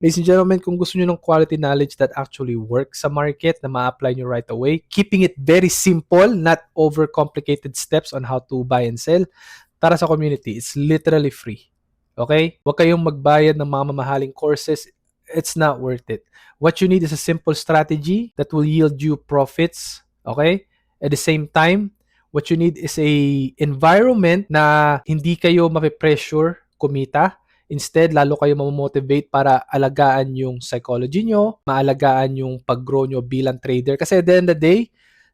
Ladies and gentlemen, kung gusto nyo ng quality knowledge that actually works sa market na ma-apply nyo right away, keeping it very simple, not overcomplicated steps on how to buy and sell, tara sa community. It's literally free. Okay? Huwag kayong magbayad ng mga mamahaling courses. It's not worth it. What you need is a simple strategy that will yield you profits. Okay? At the same time, what you need is a environment na hindi kayo mape-pressure kumita. Instead, lalo kayo mamomotivate para alagaan yung psychology nyo, maalagaan yung pag-grow nyo bilang trader. Kasi at the end of the day,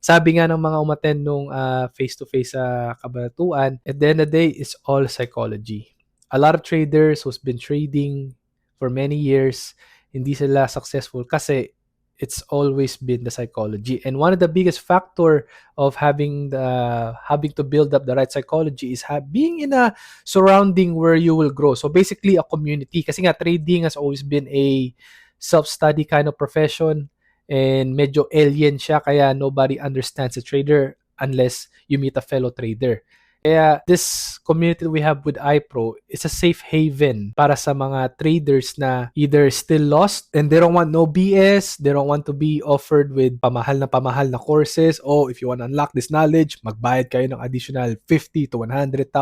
sabi nga ng mga umattend nung face-to-face sa kabanatuan, at the end of the day, it's all psychology. A lot of traders who's been trading for many years, hindi sila successful kasi it's always been the psychology. And one of the biggest factor of having to build up the right psychology is being in a surrounding where you will grow. So basically a community. Kasi nga trading has always been a self-study kind of profession and medyo alien siya kaya nobody understands a trader unless you meet a fellow trader. Kaya this community we have with iPro is a safe haven para sa mga traders na either still lost and they don't want no BS, they don't want to be offered with pamahal na courses. Oh, if you want to unlock this knowledge, magbayad kayo ng additional 50 to 100,000.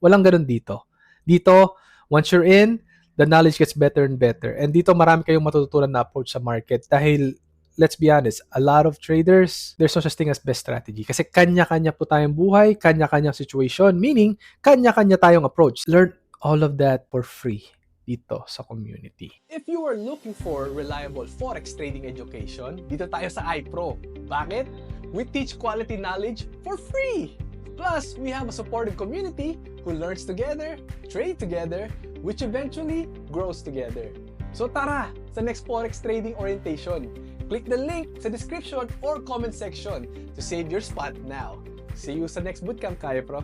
Walang ganun dito. Dito, once you're in, the knowledge gets better and better. And dito marami kayong matututunan na approach sa market dahil let's be honest, a lot of traders, there's no such thing as best strategy. Kasi kanya-kanya po tayong buhay, kanya-kanyang situation, meaning kanya-kanya tayong approach. Learn all of that for free dito sa community. If you are looking for reliable forex trading education, dito tayo sa iPro. Bakit? We teach quality knowledge for free! Plus, we have a supportive community who learns together, trade together, which eventually grows together. So tara sa next forex trading orientation. Click the link sa description or comment section to save your spot now. See you sa next bootcamp, Kaya Pro!